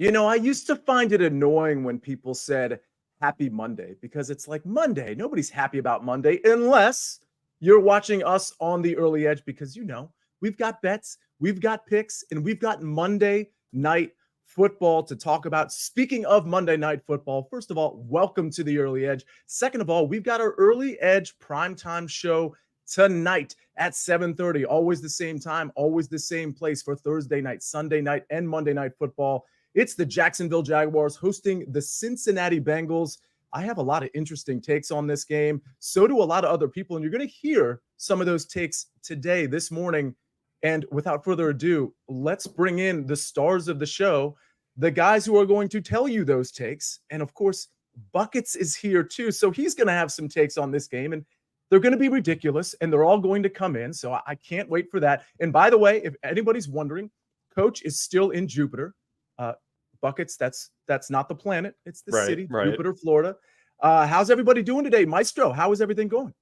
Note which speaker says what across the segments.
Speaker 1: I used to find it annoying when people said happy Monday because it's like Monday. Nobody's happy about Monday unless you're watching us on the early edge because, we've got bets, we've got picks, and we've got Monday night football to talk about. Speaking of Monday night football, first of all, welcome to the early edge. Second of all, we've got our early edge primetime show tonight at 7:30, always the same time, always the same place for Thursday night, Sunday night, and Monday night football. It's the Jacksonville Jaguars hosting the Cincinnati Bengals. I have a lot of interesting takes on this game. So do a lot of other people, and you're going to hear some of those takes today, this morning. And without further ado, let's bring in the stars of the show, the guys who are going to tell you those takes. And of course, Buckets is here too. So he's going to have some takes on this game, and they're going to be ridiculous, and they're all going to come in. So I can't wait for that. And by the way, if anybody's wondering, Coach is still in Jupiter. Buckets, that's not the planet. It's the city, Jupiter, Florida. How's everybody doing today? Maestro, how is everything going?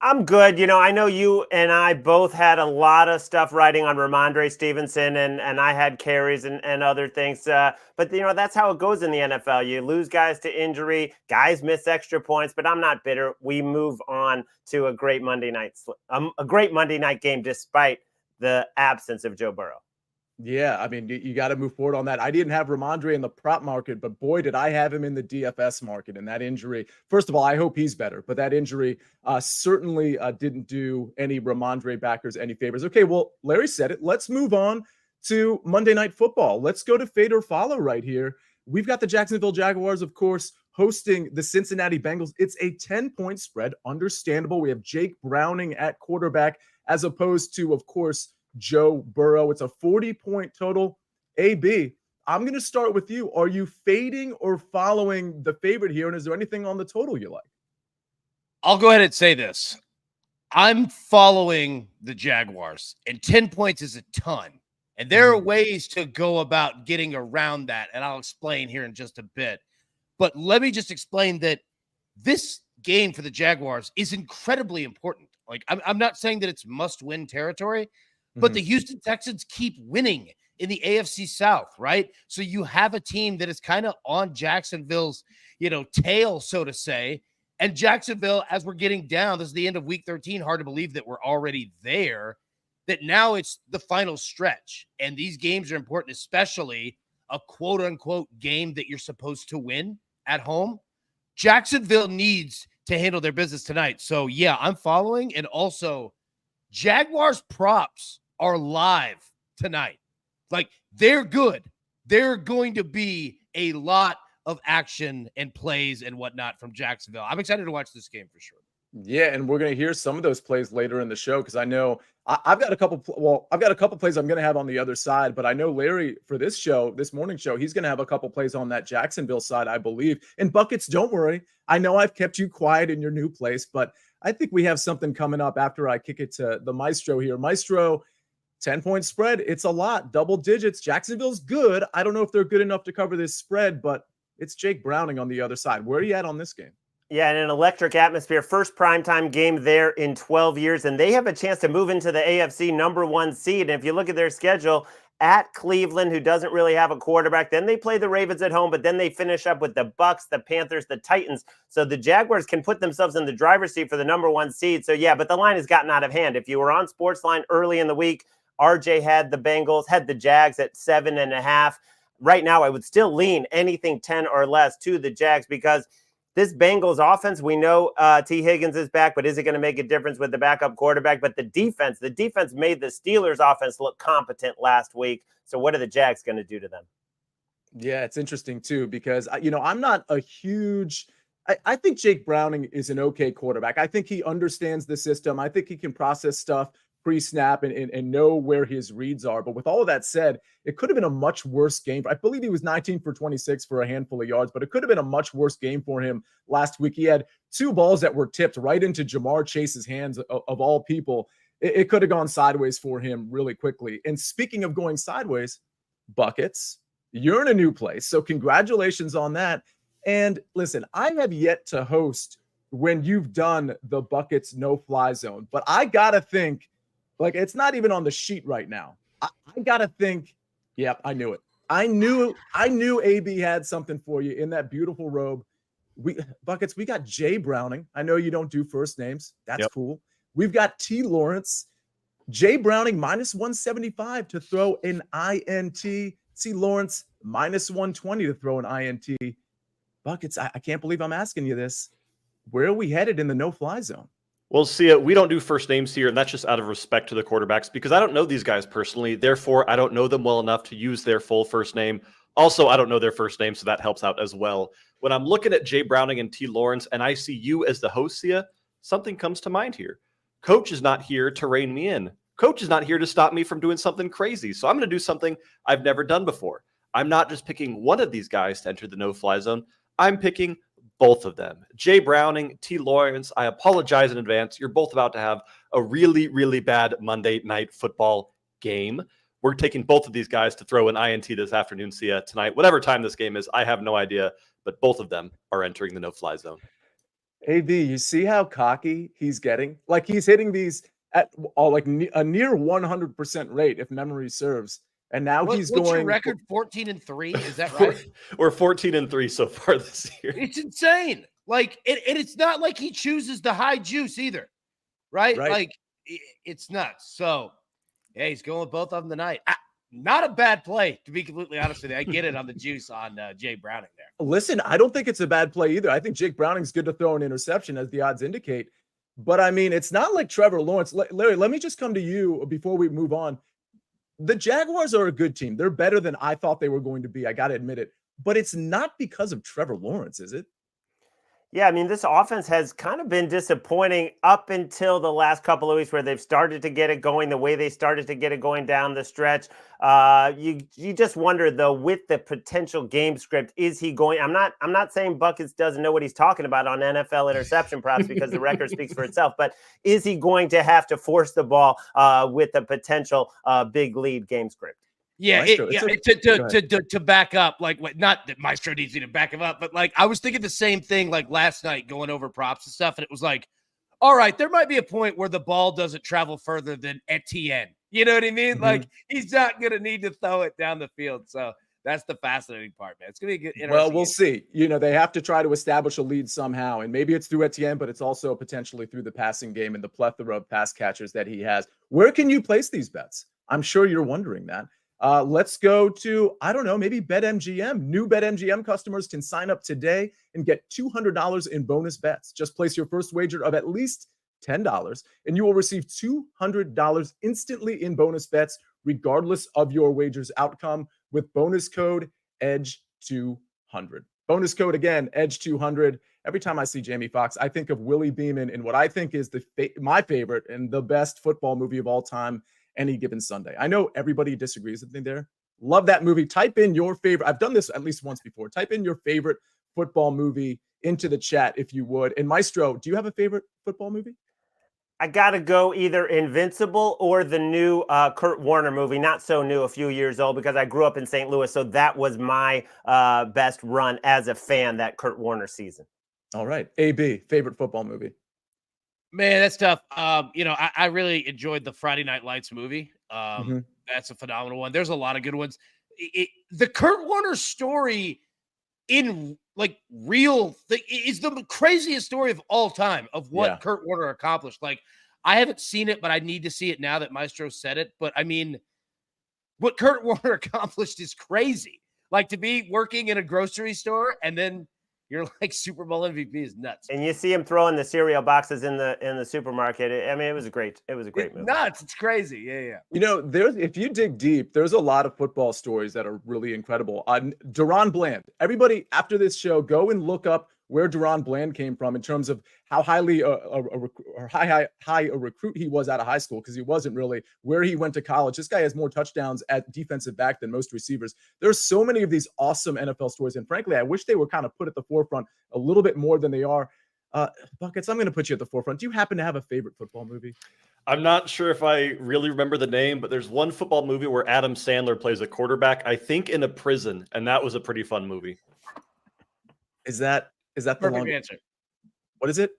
Speaker 2: I'm good. I know you and I both had a lot of stuff writing on Ramondre Stevenson, and I had carries and other things. But, that's how it goes in the NFL. You lose guys to injury, guys miss extra points, but I'm not bitter. We move on to a great Monday night game despite the absence of Joe Burrow.
Speaker 1: Yeah, I mean, you got to move forward on that. I didn't have Ramondre in the prop market, but boy, did I have him in the DFS market. And that injury, first of all, I hope he's better, but that injury certainly didn't do any Ramondre backers any favors. Okay, well, Larry said it. Let's move on to Monday Night Football. Let's go to fade or follow right here. We've got the Jacksonville Jaguars, of course, hosting the Cincinnati Bengals. It's a 10-point spread. Understandable. We have Jake Browning at quarterback as opposed to, of course, Joe Burrow. It's a 40-point total. AB, I'm going to start with you. Are you fading or following the favorite here? And is there anything on the total you like?
Speaker 3: I'll go ahead and say this. I'm following the Jaguars, and 10 points is a ton. And there are ways to go about getting around that, and I'll explain here in just a bit. But let me just explain that this game for the Jaguars is incredibly important. Like, I'm not saying that it's must-win territory, but the Houston Texans keep winning in the AFC South, right? So you have a team that is kind of on Jacksonville's, tail, so to say. And Jacksonville, as we're getting down, this is the end of week 13. Hard to believe that we're already there, that now it's the final stretch. And these games are important, especially a quote-unquote game that you're supposed to win at home. Jacksonville needs to handle their business tonight. So, yeah, I'm following. And also, Jaguars props are live tonight. Like, they're good. They're going to be a lot of action and plays and whatnot from Jacksonville. I'm excited to watch this game for sure.
Speaker 1: Yeah, and we're going to hear some of those plays later in the show because I know I've got a couple plays I'm going to have on the other side, but I know Larry for this morning show, he's going to have a couple plays on that Jacksonville side, I believe. And Buckets, don't worry. I know I've kept you quiet in your new place, but I think we have something coming up after I kick it to the Maestro here. Maestro, 10-point spread. It's a lot, double digits. Jacksonville's good. I don't know if they're good enough to cover this spread, but it's Jake Browning on the other side. Where are you at on this game?
Speaker 2: Yeah, in an electric atmosphere, first primetime game there in 12 years, and they have a chance to move into the AFC number 1 seed. And if you look at their schedule, at Cleveland, who doesn't really have a quarterback, then they play the Ravens at home, but then they finish up with the Bucks, the Panthers, the Titans. So the Jaguars can put themselves in the driver's seat for the number 1 seed. So yeah, but the line has gotten out of hand. If you were on SportsLine early in the week, RJ had the Jags at 7.5. Right now, I would still lean anything 10 or less to the Jags because this Bengals offense, we know T. Higgins is back, but is it going to make a difference with the backup quarterback? But the defense made the Steelers offense look competent last week. So what are the Jags going to do to them?
Speaker 1: Yeah, it's interesting too, because, I'm not a huge, I think Jake Browning is an okay quarterback. I think he understands the system. I think he can process stuff pre-snap and know where his reads are. But with all of that said, it could have been a much worse game. I believe he was 19 for 26 for a handful of yards, but it could have been a much worse game for him last week. He had 2 balls that were tipped right into Jamar Chase's hands of all people. It could have gone sideways for him really quickly. And speaking of going sideways, Buckets, you're in a new place. So congratulations on that. And listen, I have yet to host when you've done the Buckets no-fly zone, but I got to think, like, it's not even on the sheet right now. I got to think, yep, I knew it. I knew AB had something for you in that beautiful robe. Buckets, we got Jay Browning. I know you don't do first names. That's cool. We've got T. Lawrence. Jay Browning minus 175 to throw an INT. T. Lawrence minus 120 to throw an INT. Buckets, I can't believe I'm asking you this. Where are we headed in the no-fly zone?
Speaker 4: Well, Sia, we don't do first names here, and that's just out of respect to the quarterbacks because I don't know these guys personally. Therefore, I don't know them well enough to use their full first name. Also, I don't know their first name, so that helps out as well. When I'm looking at Jay Browning and T. Lawrence, and I see you as the host, Sia, something comes to mind here. Coach is not here to rein me in. Coach is not here to stop me from doing something crazy. So I'm going to do something I've never done before. I'm not just picking one of these guys to enter the no-fly zone. I'm picking both of them. Jay Browning, T. Lawrence, I apologize in advance. You're both about to have a really, really bad Monday night football game. We're taking both of these guys to throw an INT this afternoon, Sia, tonight. Whatever time this game is, I have no idea, but both of them are entering the no-fly zone.
Speaker 1: AB, you see how cocky he's getting? Like he's hitting these at like a near 100% rate, if memory serves. And now
Speaker 3: what's your record? 14-3, is that right?
Speaker 4: We're 14-3 so far this year.
Speaker 3: It's insane. Like it's not like he chooses the high juice either, right? Like it's nuts. So yeah, he's going with both of them tonight. Not a bad play, to be completely honest with you. I get it on the juice on Jay Browning there.
Speaker 1: Listen, I don't think it's a bad play either. I think Jake Browning's good to throw an interception, as the odds indicate. But I mean, it's not like Trevor Lawrence. Larry, let me just come to you before we move on. The Jaguars are a good team. They're better than I thought they were going to be. I got to admit it. But it's not because of Trevor Lawrence, is it?
Speaker 2: Yeah, I mean, this offense has kind of been disappointing up until the last couple of weeks where they've started to get it going the way they started to get it going down the stretch. You just wonder, though, with the potential game script, is he going? I'm not saying Buckets doesn't know what he's talking about on NFL interception props because the record speaks for itself, but is he going to have to force the ball with a potential big lead game script?
Speaker 3: Yeah, to back up, like what? Not that Maestro needs you to back him up, but like I was thinking the same thing like last night going over props and stuff, and it was like, all right, there might be a point where the ball doesn't travel further than Etienne. You know what I mean? Mm-hmm. Like he's not going to need to throw it down the field. So that's the fascinating part, man. It's going to be good.
Speaker 1: Well, we'll see. You know, they have to try to establish a lead somehow, and maybe it's through Etienne, but it's also potentially through the passing game and the plethora of pass catchers that he has. Where can you place these bets? I'm sure you're wondering that. Let's go to, I don't know, maybe BetMGM. New BetMGM customers can sign up today and get $200 in bonus bets. Just place your first wager of at least $10, and you will receive $200 instantly in bonus bets, regardless of your wager's outcome, with bonus code EDGE200. Bonus code, again, EDGE200. Every time I see Jamie Foxx, I think of Willie Beeman in what I think is my favorite and the best football movie of all time, Any Given Sunday. I know everybody disagrees with me there. Love that movie. Type in your favorite. I've done this at least once before. Type in your favorite football movie into the chat if you would. And Maestro, do you have a favorite football movie?
Speaker 2: I got to go either Invincible or the new Kurt Warner movie. Not so new, a few years old, because I grew up in St. Louis. So that was my best run as a fan, that Kurt Warner season.
Speaker 1: All right. AB, favorite football movie?
Speaker 3: Man, that's tough. I really enjoyed the Friday Night Lights movie. That's a phenomenal one. There's a lot of good ones. The Kurt Warner story in like real is the craziest story of all time of what Kurt Warner accomplished. Like, I haven't seen it, but I need to see it now that Maestro said it. But I mean, what Kurt Warner accomplished is crazy. Like, to be working in a grocery store and then you're like Super Bowl MVP is nuts.
Speaker 2: And you see him throwing the cereal boxes in the supermarket. I mean, it was a great movie.
Speaker 3: Nuts. It's crazy. Yeah.
Speaker 1: You know, if you dig deep, there's a lot of football stories that are really incredible. Deron Bland. Everybody after this show, go and look up where Deron Bland came from in terms of how highly high a recruit he was out of high school, because he wasn't really, where he went to college. This guy has more touchdowns at defensive back than most receivers. There's so many of these awesome NFL stories, and frankly, I wish they were kind of put at the forefront a little bit more than they are. Buckets, I'm going to put you at the forefront. Do you happen to have a favorite football movie?
Speaker 4: I'm not sure if I really remember the name, but there's one football movie where Adam Sandler plays a quarterback, I think in a prison, and that was a pretty fun movie.
Speaker 1: Is that the
Speaker 3: perfect answer?
Speaker 1: What is it?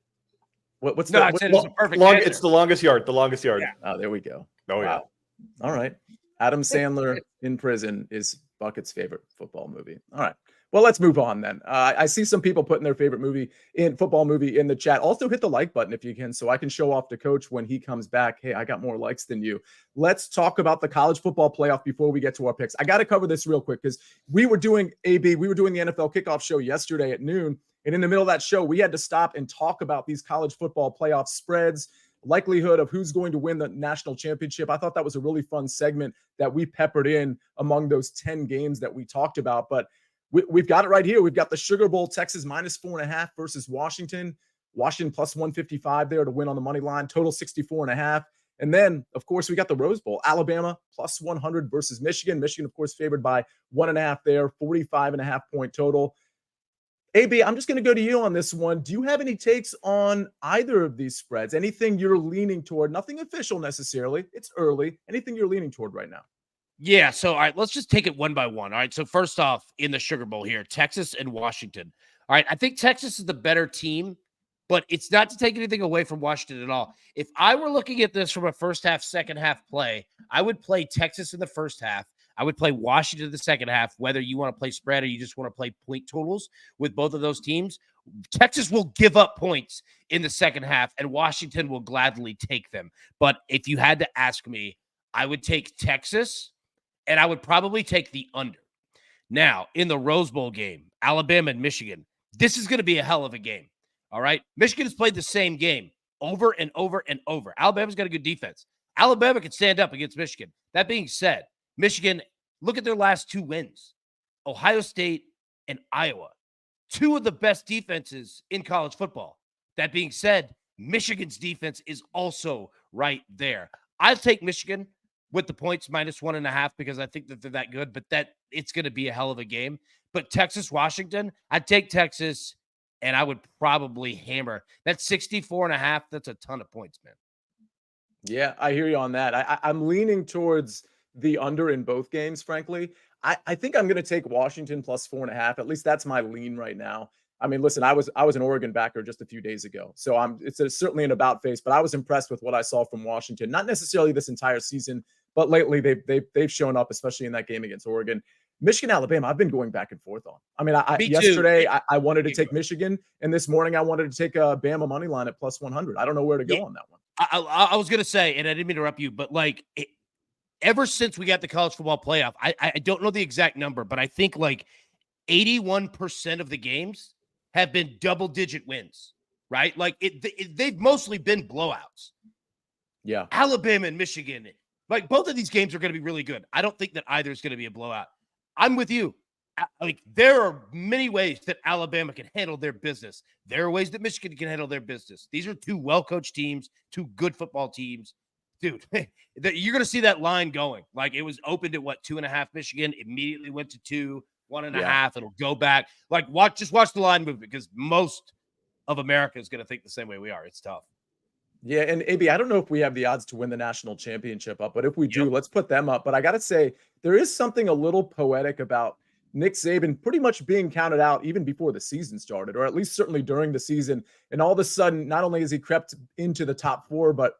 Speaker 1: What's
Speaker 3: no?
Speaker 1: It's
Speaker 3: a perfect answer.
Speaker 4: It's The Longest Yard. The Longest Yard.
Speaker 1: Yeah. Oh, there we go.
Speaker 4: Oh, wow.
Speaker 1: Yeah. All right. Adam Sandler in prison is Buckets' favorite football movie. All right. Well, let's move on then. I see some people putting their favorite football movie in the chat. Also hit the like button if you can, so I can show off to Coach when he comes back. Hey, I got more likes than you. Let's talk about the college football playoff before we get to our picks. I got to cover this real quick because we were doing the NFL kickoff show yesterday at noon. And in the middle of that show, we had to stop and talk about these college football playoff spreads, likelihood of who's going to win the national championship. I thought that was a really fun segment that we peppered in among those 10 games that we talked about. But we've got it right here. We've got the Sugar Bowl, Texas -4.5 versus Washington. Washington plus 155 there to win on the money line, total 64.5. And then, of course, we got the Rose Bowl, Alabama plus 100 versus Michigan. Michigan, of course, favored by 1.5 there, 45.5 point total. AB, I'm just going to go to you on this one. Do you have any takes on either of these spreads? Anything you're leaning toward? Nothing official necessarily. It's early. Anything you're leaning toward right now?
Speaker 3: Yeah. So, all right, let's just take it one by one. All right. So, first off, in the Sugar Bowl here, Texas and Washington. All right. I think Texas is the better team, but it's not to take anything away from Washington at all. If I were looking at this from a first half, second half play, I would play Texas in the first half. I would play Washington in the second half, whether you want to play spread or you just want to play point totals with both of those teams. Texas will give up points in the second half, and Washington will gladly take them. But if you had to ask me, I would take Texas, and I would probably take the under. Now, in the Rose Bowl game, Alabama and Michigan, this is going to be a hell of a game. All right? Michigan has played the same game over and over and over. Alabama's got a good defense. Alabama can stand up against Michigan. That being said, Michigan, look at their last two wins. Ohio State and Iowa. Two of the best defenses in college football. That being said, Michigan's defense is also right there. I'll take Michigan with the points -1.5 because I think that they're that good, but that it's going to be a hell of a game. But Texas, Washington, I'd take Texas, and I would probably hammer. That's 64.5. That's a ton of points, man.
Speaker 1: Yeah, I hear you on that. I'm leaning towards the under in both games, frankly. I think I'm going to take Washington plus 4.5. At least that's my lean right now. I mean, listen, I was an Oregon backer just a few days ago, so it's certainly an about face. But I was impressed with what I saw from Washington. Not necessarily this entire season, but lately they've shown up, especially in that game against Oregon. Michigan, Alabama, I've been going back and forth on. I mean, yesterday I wanted to take Michigan, and this morning I wanted to take a Bama money line at plus 100. I don't know where to go on that one.
Speaker 3: I was going to say, and I didn't mean to interrupt you, but like ever since we got the college football playoff, I don't know the exact number, but I think like 81% of the games have been double-digit wins, right? Like they've mostly been blowouts.
Speaker 1: Yeah.
Speaker 3: Alabama and Michigan, like both of these games are going to be really good. I don't think that either is going to be a blowout. I'm with you. Like there are many ways that Alabama can handle their business. There are ways that Michigan can handle their business. These are two well-coached teams, two good football teams. Dude, you're going to see that line going. Like it was opened at 2.5 Michigan, immediately went to 2, 1.5. Yeah. It'll go back. Like just watch the line movement because most of America is going to think the same way we are. It's tough.
Speaker 1: Yeah, and AB, I don't know if we have the odds to win the national championship up, but if we do, let's put them up. But I got to say, there is something a little poetic about Nick Saban pretty much being counted out even before the season started, or at least certainly during the season. And all of a sudden, not only has he crept into the top 4, but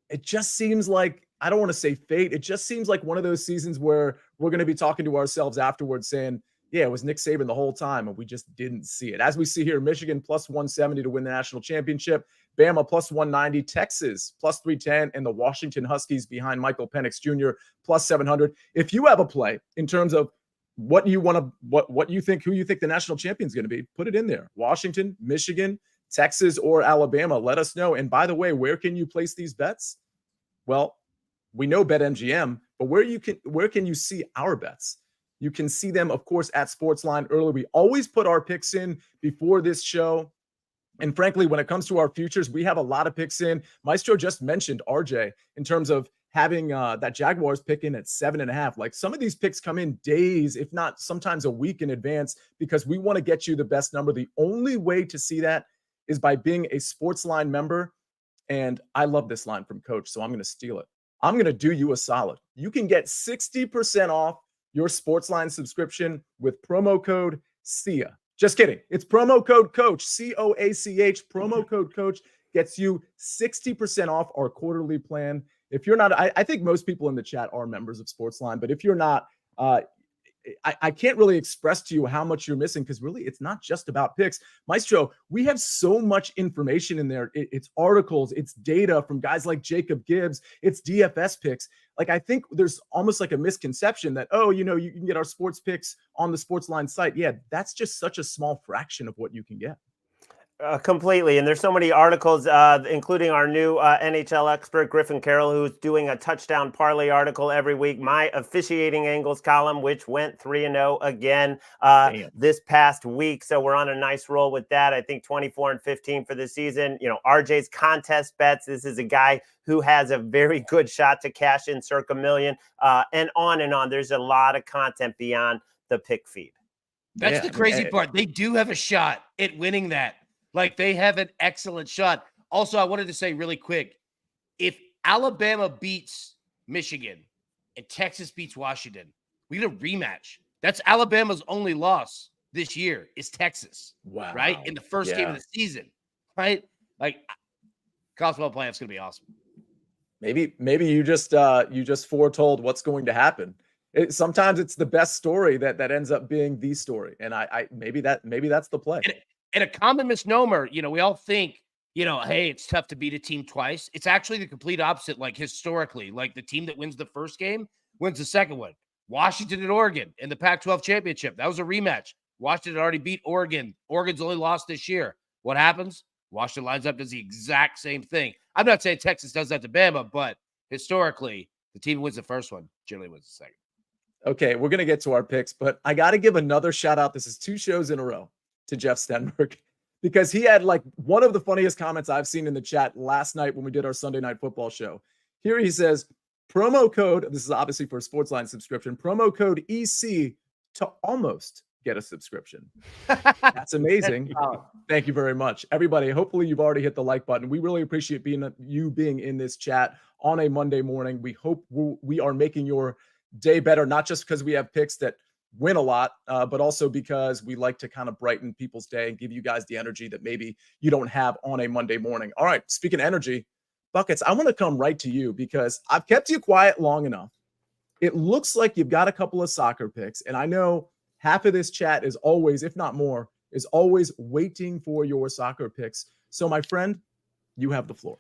Speaker 1: it just seems like, I don't want to say fate. It just seems like one of those seasons where we're going to be talking to ourselves afterwards saying, yeah, it was Nick Saban the whole time, and we just didn't see it. As we see here, Michigan plus 170 to win the national championship, Bama plus 190, Texas plus 310, and the Washington Huskies behind Michael Penix Jr. plus 700. If you have a play in terms of what you want to, what you think, who you think the national champion is going to be, put it in there. Washington, Michigan, Texas, or Alabama. Let us know. And by the way, where can you place these bets? Well, we know BetMGM, but where can you see our bets? You can see them, of course, at SportsLine early. We always put our picks in before this show. And frankly, when it comes to our futures, we have a lot of picks in. Maestro just mentioned RJ in terms of having that Jaguars pick in at 7.5. Like some of these picks come in days, if not sometimes a week in advance, because we want to get you the best number. The only way to see that is by being a SportsLine member. And I love this line from Coach, so I'm going to steal it. I'm going to do you a solid. You can get 60% off your SportsLine subscription with promo code SIA. Just kidding. It's promo code COACH, COACH. Promo code COACH gets you 60% off our quarterly plan. If you're not, I think most people in the chat are members of SportsLine, but if you're not, I can't really express to you how much you're missing because really it's not just about picks. Maestro, we have so much information in there. It's articles, it's data from guys like Jacob Gibbs, it's DFS picks. Like, I think there's almost like a misconception that, oh, you can get our sports picks on the SportsLine site. Yeah, that's just such a small fraction of what you can get.
Speaker 2: Completely. And there's so many articles, including our new NHL expert, Griffin Carroll, who's doing a touchdown parlay article every week. My officiating angles column, which went 3-0 again this past week. So we're on a nice roll with that. I think 24-15 for the season. RJ's contest bets. This is a guy who has a very good shot to cash in circa million, and on and on. There's a lot of content beyond the pick feed.
Speaker 3: That's the crazy part. They do have a shot at winning that. Like, they have an excellent shot. Also, I wanted to say really quick, if Alabama beats Michigan and Texas beats Washington, we get a rematch. That's Alabama's only loss this year is Texas.
Speaker 1: Wow.
Speaker 3: Right? In the first game of the season. Right? Like, college football playoff's going to be awesome.
Speaker 1: Maybe you just foretold what's going to happen. Sometimes it's the best story that ends up being the story. And maybe that's the play.
Speaker 3: And a common misnomer, we all think, hey, it's tough to beat a team twice. It's actually the complete opposite. Like, historically, like, the team that wins the first game wins the second one. Washington and Oregon in the Pac-12 championship. That was a rematch. Washington already beat Oregon. Oregon's only lost this year. What happens? Washington lines up, does the exact same thing. I'm not saying Texas does that to Bama, but historically, the team who wins the first one generally wins the second.
Speaker 1: Okay, we're going to get to our picks, but I got to give another shout out. This is 2 shows in a row to Jeff Stenberg, because he had like one of the funniest comments I've seen in the chat last night when we did our Sunday Night Football show. Here he says, promo code, this is obviously for a SportsLine subscription, promo code EC to almost get a subscription. That's amazing. Thank you very much. Everybody, hopefully you've already hit the like button. We really appreciate you being in this chat on a Monday morning. We hope we are making your day better, not just because we have picks that win a lot, but also because we like to kind of brighten people's day and give you guys the energy that maybe you don't have on a Monday morning. All right, speaking of energy, Buckets, I want to come right to you because I've kept you quiet long enough. It looks like you've got a couple of soccer picks, and I know half of this chat is always, if not more, is always waiting for your soccer picks. So, my friend, you have the floor.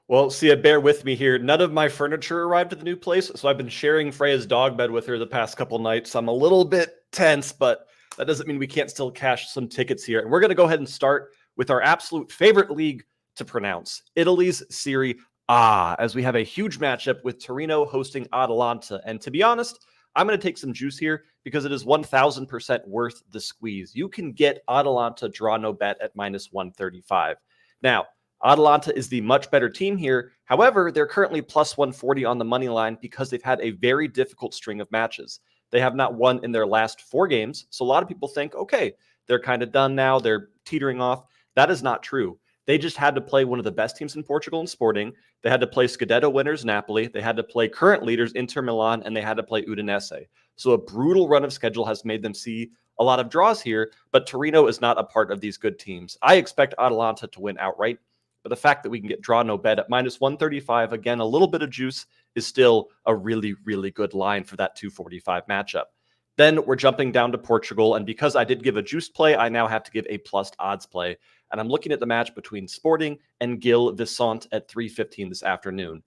Speaker 4: Well, Sia, bear with me here. None of my furniture arrived at the new place, so I've been sharing Freya's dog bed with her the past couple nights. I'm a little bit tense, but that doesn't mean we can't still cash some tickets here. And we're going to go ahead and start with our absolute favorite league to pronounce, Italy's Serie A, as we have a huge matchup with Torino hosting Atalanta. And to be honest, I'm going to take some juice here because it is 1,000% worth the squeeze. You can get Atalanta draw no bet at -135. Now, Atalanta is the much better team here. However, they're currently +140 on the money line because they've had a very difficult string of matches. They have not won in their last 4 games. So a lot of people think, okay, they're kind of done now. They're teetering off. That is not true. They just had to play one of the best teams in Portugal in Sporting. They had to play Scudetto winners Napoli. They had to play current leaders Inter Milan, and they had to play Udinese. So a brutal run of schedule has made them see a lot of draws here, but Torino is not a part of these good teams. I expect Atalanta to win outright. But the fact that we can get draw no bet at -135, again, a little bit of juice, is still a really, really good line for that 245 matchup. Then we're jumping down to Portugal, and because I did give a juiced play, I now have to give a plus odds play. And I'm looking at the match between Sporting and Gil Vicente at 3:15 this afternoon.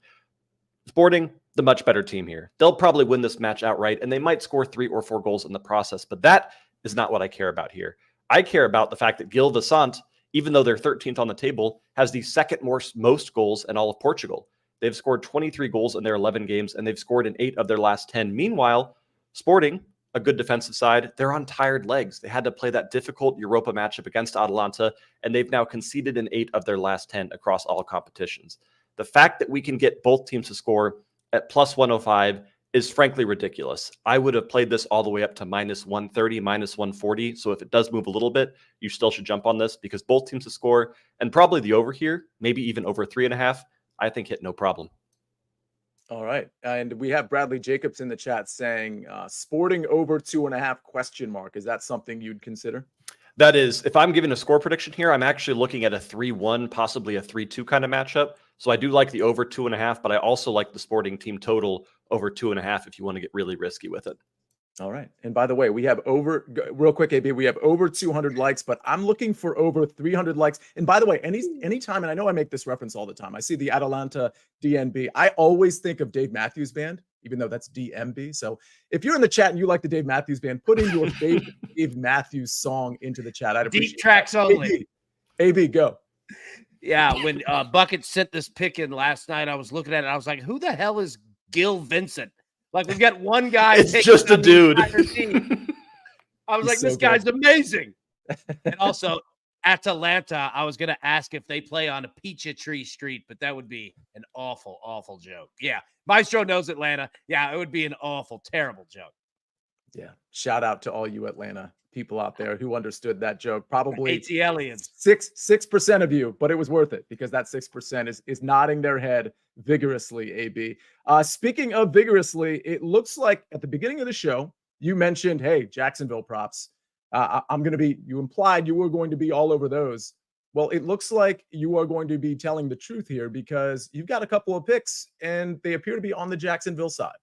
Speaker 4: Sporting, the much better team here. They'll probably win this match outright, and they might score 3 or 4 goals in the process, but that is not what I care about here. I care about the fact that Gil Vicente, even though they're 13th on the table, has the second most goals in all of Portugal. They've scored 23 goals in their 11 games, and they've scored in 8 of their last 10. Meanwhile, Sporting, a good defensive side, they're on tired legs. They had to play that difficult Europa matchup against Atalanta, and they've now conceded in 8 of their last 10 across all competitions. The fact that we can get both teams to score at +105 is frankly ridiculous. I would have played this all the way up to -130, -140. So if it does move a little bit, you still should jump on this because both teams to score and probably the over here, maybe even over 3.5, I think hit no problem.
Speaker 1: All right. And we have Bradley Jacobs in the chat saying Sporting over 2.5 ? Is that something you'd consider?
Speaker 4: That is, if I'm giving a score prediction here, I'm actually looking at a 3-1, possibly a 3-2 kind of matchup. So I do like the over 2.5, but I also like the Sporting team total over 2.5 if you want to get really risky with it.
Speaker 1: All right. And by the way, we have real quick, AB, we have over 200 likes, but I'm looking for over 300 likes. And by the way, anytime, and I know I make this reference all the time, I see the Atalanta DNB. I always think of Dave Matthews Band, even though that's DMB. So if you're in the chat and you like the Dave Matthews Band, put in your favorite Dave Matthews song into the chat. I'd appreciate
Speaker 3: Deep tracks only.
Speaker 1: AB, go.
Speaker 3: Yeah, when Bucket sent this pick in last night, I was looking at it. I was like, who the hell is Gil Vincent? Like, we've got one guy.
Speaker 4: It's just a dude.
Speaker 3: I was like, this guy's amazing. And also, Atalanta, I was going to ask if they play on a Peachtree Street, but that would be an awful, awful joke. Yeah, Maestro knows Atlanta. Yeah, it would be an awful, terrible joke.
Speaker 1: Yeah, shout out to all you Atlanta people out there who understood that joke. Probably
Speaker 3: ATLians.
Speaker 1: 6% of you, but it was worth it because that 6% is nodding their head vigorously, AB. Speaking of vigorously, it looks like at the beginning of the show, you mentioned, hey, Jacksonville props. You implied you were going to be all over those. Well, it looks like you are going to be telling the truth here because you've got a couple of picks and they appear to be on the Jacksonville side.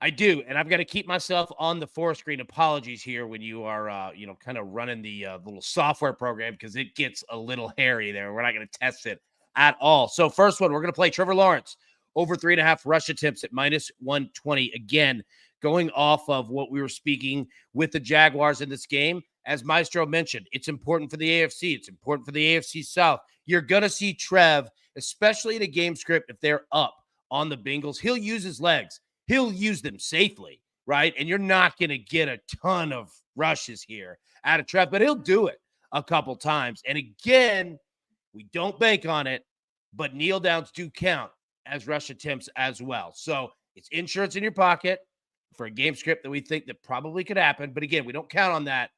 Speaker 3: I do, and I've got to keep myself on the four-screen. Apologies here when you are, kind of running the little software program because it gets a little hairy there. We're not going to test it at all. So first one, we're going to play Trevor Lawrence over 3.5 rush attempts at -120. Again, going off of what we were speaking with the Jaguars in this game. As Maestro mentioned, it's important for the AFC. It's important for the AFC South. You're going to see Trev, especially in a game script, if they're up on the Bengals, he'll use his legs. He'll use them safely, right? And you're not going to get a ton of rushes here out of Trev, but he'll do it a couple times. And again, we don't bank on it, but kneel downs do count as rush attempts as well. So it's insurance in your pocket for a game script that we think that probably could happen. But again, we don't count on that.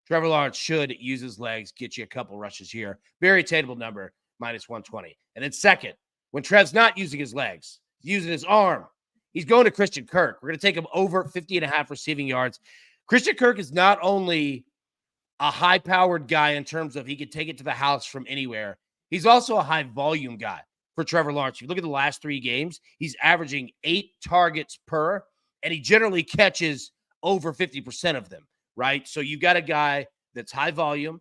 Speaker 3: Trevor Lawrence should use his legs, get you a couple rushes here. Very attainable number, -120. And then second, when Trev's not using his legs, using his arm, he's going to Christian Kirk. We're going to take him over 50.5 receiving yards. Christian Kirk is not only a high-powered guy in terms of he can take it to the house from anywhere. He's also a high-volume guy for Trevor Lawrence. If you look at the last 3 games, he's averaging 8 targets per, and he generally catches over 50% of them, right? So you've got a guy that's high volume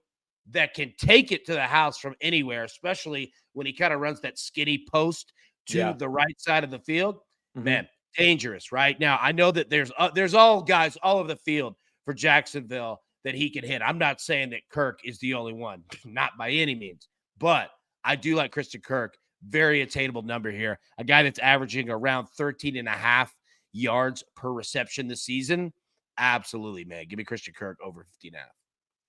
Speaker 3: that can take it to the house from anywhere, especially when he kind of runs that skinny post to the right side of the field. Mm-hmm. Man, dangerous, right? Now, I know that there's all guys all over the field for Jacksonville that he can hit. I'm not saying that Kirk is the only one, not by any means, but I do like Christian Kirk. Very attainable number here. A guy that's averaging around 13.5 yards per reception this season. Absolutely, man. Give me Christian Kirk over 15.5.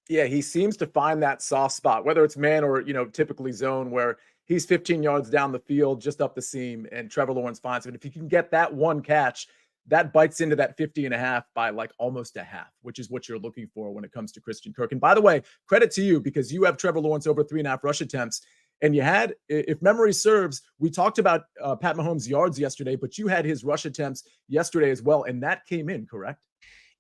Speaker 1: Yeah, he seems to find that soft spot, whether it's man or, typically zone, where he's 15 yards down the field, just up the seam, and Trevor Lawrence finds him. And if you can get that one catch, that bites into that 50.5 by like almost a half, which is what you're looking for when it comes to Christian Kirk. And by the way, credit to you because you have Trevor Lawrence over 3.5 rush attempts. And you had, if memory serves, we talked about Pat Mahomes' yards yesterday, but you had his rush attempts yesterday as well. And that came in, correct?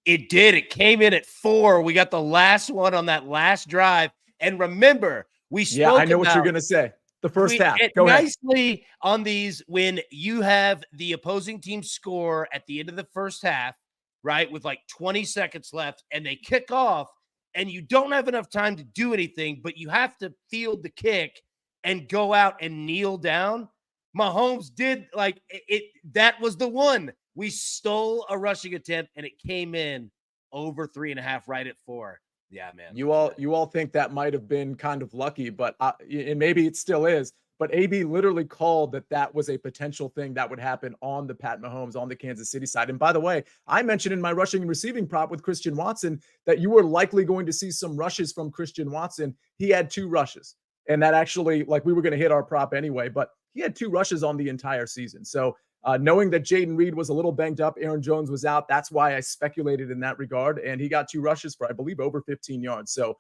Speaker 3: It did. It came in at 4. We got the last one on that last drive. And remember, we spoke
Speaker 1: I know what you're going to say. The first half. Go
Speaker 3: nicely
Speaker 1: ahead.
Speaker 3: On these, when you have the opposing team score at the end of the first half, right, with like 20 seconds left, and they kick off, and you don't have enough time to do anything, but you have to field the kick and go out and kneel down. Mahomes did like it. That was the one. We stole a rushing attempt, and it came in over 3.5, right at 4. Yeah, man.
Speaker 1: You all think that might have been kind of lucky, but and maybe it still is. But AB literally called that was a potential thing that would happen on the Pat Mahomes, on the Kansas City side. And by the way, I mentioned in my rushing and receiving prop with Christian Watson that you were likely going to see some rushes from Christian Watson. He had 2 rushes, and that actually, like, we were going to hit our prop anyway, but he had 2 rushes on the entire season. So knowing that Jaden Reed was a little banged up, Aaron Jones was out. That's why I speculated in that regard. And he got 2 rushes for, I believe, over 15 yards. So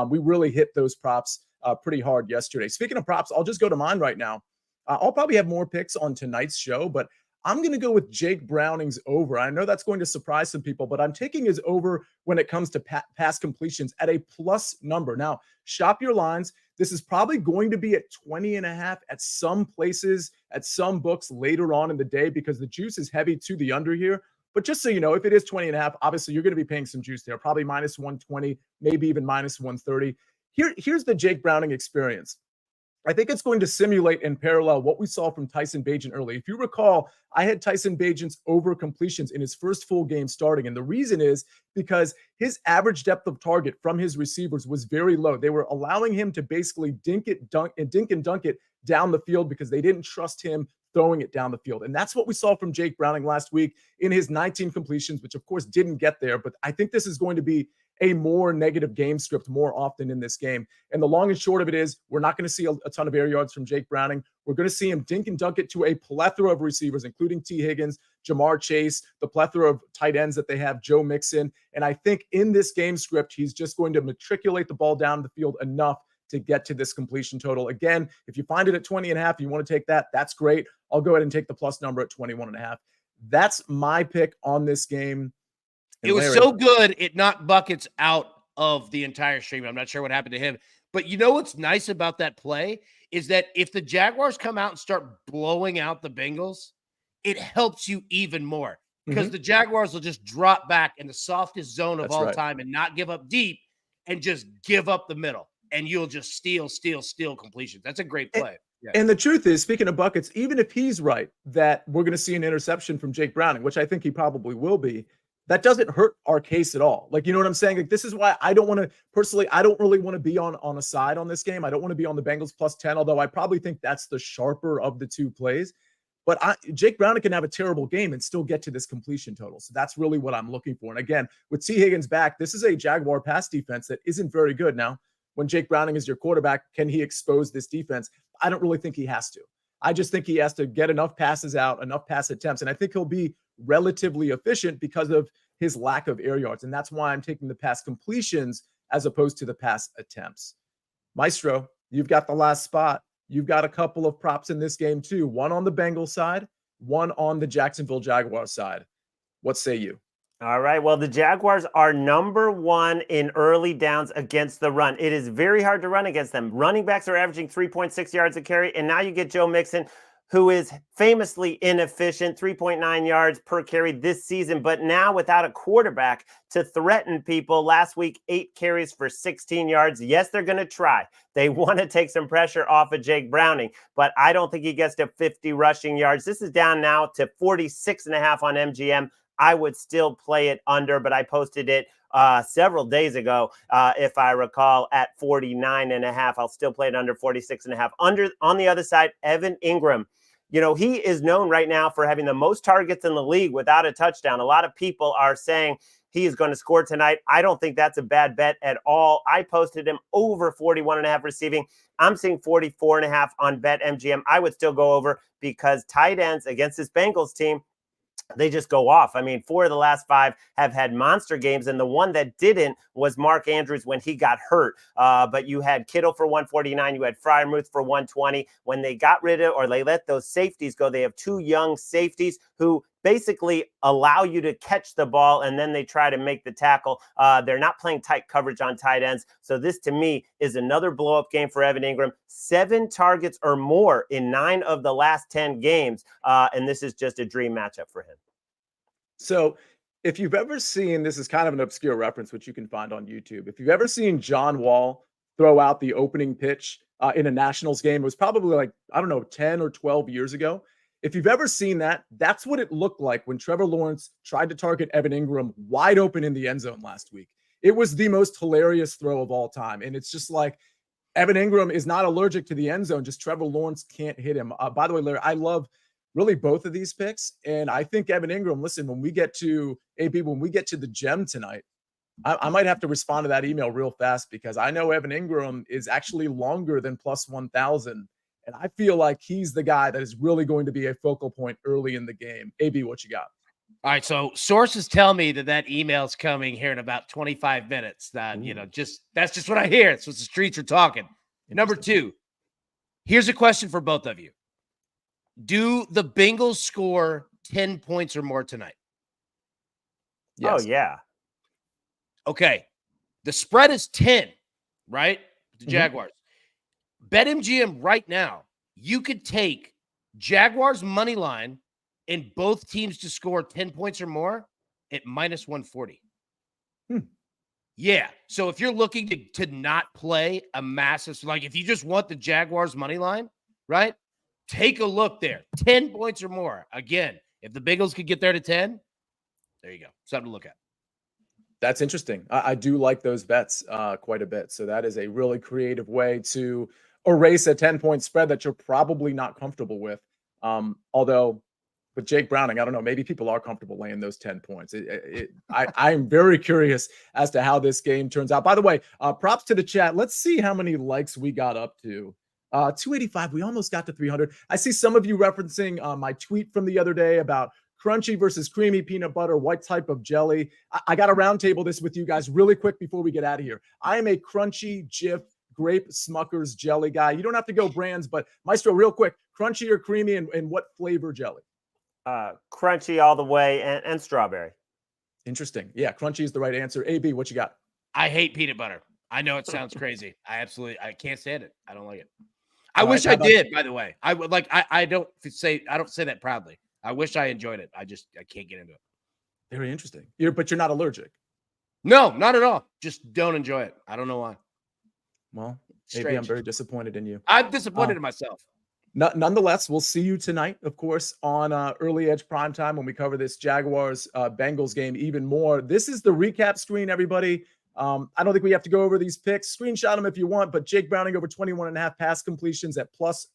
Speaker 1: we really hit those props pretty hard yesterday. Speaking of props, I'll just go to mine right now. I'll probably have more picks on tonight's show, but I'm going to go with Jake Browning's over. I know that's going to surprise some people, but I'm taking his over when it comes to pass completions at a plus number. Now, shop your lines. This is probably going to be at 20.5 at some places, at some books later on in the day, because the juice is heavy to the under here. But just so you know, if it is 20.5, obviously you're going to be paying some juice there, probably minus 120, maybe even minus 130. Here's the Jake Browning experience. I think it's going to simulate in parallel what we saw from Tyson Bagent early. If you recall, I had Tyson Bagent's over completions in his first full game starting. And the reason is because his average depth of target from his receivers was very low. They were allowing him to basically dink and dunk it down the field because they didn't trust him throwing it down the field. And that's what we saw from Jake Browning last week in his 19 completions, which of course didn't get there. But I think this is going to be a more negative game script more often in this game. And the long and short of it is we're not going to see a ton of air yards from Jake Browning. We're going to see him dink and dunk it to a plethora of receivers, including T. Higgins, Jamar Chase, the plethora of tight ends that they have, Joe Mixon. And I think in this game script, he's just going to matriculate the ball down the field enough to get to this completion total. Again, if you find it at 20.5, you want to take that, that's great. I'll go ahead and take the plus number at 21.5. That's my pick on this game.
Speaker 3: It was so good, it knocked Buckets out of the entire stream. I'm not sure what happened to him. But you know what's nice about that play is that if the Jaguars come out and start blowing out the Bengals, it helps you even more because the Jaguars will just drop back in the softest zone of all time and not give up deep and just give up the middle. And you'll just steal completions. That's a great play.
Speaker 1: And the truth is, speaking of Buckets, even if he's right that we're going to see an interception from Jake Browning, which I think he probably will be, that doesn't hurt our case at all. Like, you know what I'm saying? Like, this is why I don't want to personally, I don't really want to be on a side on this game. I don't want to be on the Bengals plus 10, although I probably think that's the sharper of the two plays. But Jake Browning can have a terrible game and still get to this completion total. So that's really what I'm looking for. And again, with T. Higgins back, this is a Jaguar pass defense that isn't very good. Now, when Jake Browning is your quarterback, can he expose this defense? I don't really think he has to. I just think he has to get enough passes out, enough pass attempts. And I think he'll be relatively efficient because of his lack of air yards. And that's why I'm taking the pass completions as opposed to the pass attempts. Maestro, you've got the last spot. You've got a couple of props in this game too. One on the Bengals side, one on the Jacksonville Jaguars side. What say you?
Speaker 2: All right. Well, the Jaguars are number one in early downs against the run. It is very hard to run against them. Running backs are averaging 3.6 yards a carry. And now you get Joe Mixon, who is famously inefficient, 3.9 yards per carry this season, but now without a quarterback to threaten people. Last week, 8 carries for 16 yards. Yes, they're going to try. They want to take some pressure off of Jake Browning, but I don't think he gets to 50 rushing yards. This is down now to 46.5 on MGM. I would still play it under, but I posted it several days ago, if I recall, at 49.5. I'll still play it under 46.5. Under on the other side, Evan Ingram. You know, he is known right now for having the most targets in the league without a touchdown. A lot of people are saying he is going to score tonight. I don't think that's a bad bet at all. I posted him over 41.5 receiving. I'm seeing 44.5 on BetMGM. I would still go over because tight ends against this Bengals team, they just go off. I mean, 4 of the last 5 have had monster games, and the one that didn't was Mark Andrews when he got hurt. But you had Kittle for 149, you had Freiermuth for 120. When they got rid of, or they let those safeties go, they have 2 young safeties who basically allow you to catch the ball, and then they try to make the tackle. They're not playing tight coverage on tight ends. So this, to me, is another blow-up game for Evan Ingram. 7 targets or more in 9 of the last 10 games, and this is just a dream matchup for him.
Speaker 1: So if you've ever seen, this is kind of an obscure reference, which you can find on YouTube. If you've ever seen John Wall throw out the opening pitch in a Nationals game, it was probably like, I don't know, 10 or 12 years ago. If you've ever seen that, that's what it looked like when Trevor Lawrence tried to target Evan Ingram wide open in the end zone last week. It was the most hilarious throw of all time. And it's just like, Evan Ingram is not allergic to the end zone, just Trevor Lawrence can't hit him. By the way, Larry, I love really both of these picks. And I think Evan Ingram, listen, when we get to the gem tonight, I might have to respond to that email real fast because I know Evan Ingram is actually longer than plus 1,000. And I feel like he's the guy that is really going to be a focal point early in the game. AB, what you got?
Speaker 3: All right, so sources tell me that email's coming here in about 25 minutes. That, that's just what I hear. It's what the streets are talking. Number 2, here's a question for both of you. Do the Bengals score 10 points or more tonight?
Speaker 2: Yes. Oh, yeah.
Speaker 3: Okay. The spread is 10, right? The Jaguars. BetMGM right now, you could take Jaguars money line and both teams to score 10 points or more at minus 140. Yeah. So if you're looking to not play a massive, like if you just want the Jaguars money line, right? Take a look there. 10 points or more. Again, if the Bengals could get there to 10, there you go. Something to look at.
Speaker 1: That's interesting. I do like those bets quite a bit. So that is a really creative way to erase a 10-point spread that you're probably not comfortable with. Although with Jake Browning, I don't know, maybe people are comfortable laying those 10 points. I'm very curious as to how this game turns out. By the way, props to the chat. Let's see how many likes we got up to. 285. We almost got to 300. I see some of you referencing my tweet from the other day about crunchy versus creamy peanut butter. What type of jelly? I got to roundtable this with you guys really quick before we get out of here. I am a crunchy Jif grape Smucker's jelly guy. You don't have to go brands, but Maestro, real quick, crunchy or creamy, and what flavor jelly?
Speaker 2: Crunchy all the way and strawberry.
Speaker 1: Interesting. Yeah, crunchy is the right answer. AB, what you got?
Speaker 3: I hate peanut butter. I know it sounds crazy. I can't stand it. I don't like it. I wish I did, by the way. I would like, I don't say that proudly. I wish I enjoyed it. I can't get into it.
Speaker 1: Very interesting. But you're not allergic.
Speaker 3: No, not at all. Just don't enjoy it. I don't know why.
Speaker 1: Well, maybe I'm very disappointed in you.
Speaker 3: I'm disappointed in myself.
Speaker 1: Nonetheless, we'll see you tonight, of course, on Early Edge Primetime when we cover this Jaguars-Bengals game even more. This is the recap screen, everybody. I don't think we have to go over these picks. Screenshot them if you want, but Jake Browning over 21.5 pass completions at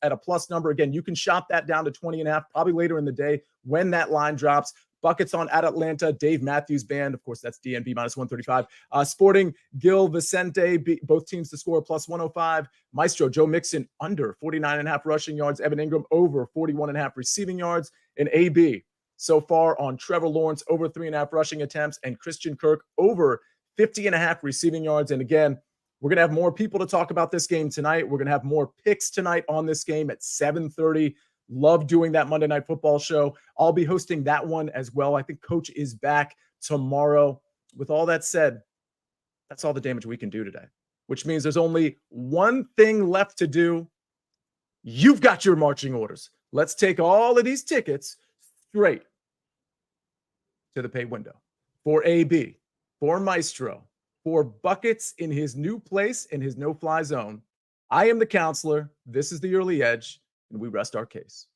Speaker 1: a plus number. Again, you can shop that down to 20.5 probably later in the day when that line drops. Buckets on at Atlanta, Dave Matthews Band. Of course, that's DNB minus 135. Sporting Gil Vicente, both teams to score plus 105. Maestro, Joe Mixon under 49.5 rushing yards. Evan Ingram over 41.5 receiving yards. And AB so far on Trevor Lawrence over 3.5 rushing attempts and Christian Kirk over 50.5 receiving yards. And again, we're going to have more people to talk about this game tonight. We're going to have more picks tonight on this game at 7:30. Love doing that Monday Night Football show. I'll be hosting that one as well. I think Coach is back tomorrow. With all that said, that's all the damage we can do today, which means there's only one thing left to do. You've got your marching orders. Let's take all of these tickets straight to the pay window for AB, for Maestro, for Buckets in his new place in his no-fly zone. I am the counselor. This is the Early Edge, and we rest our case.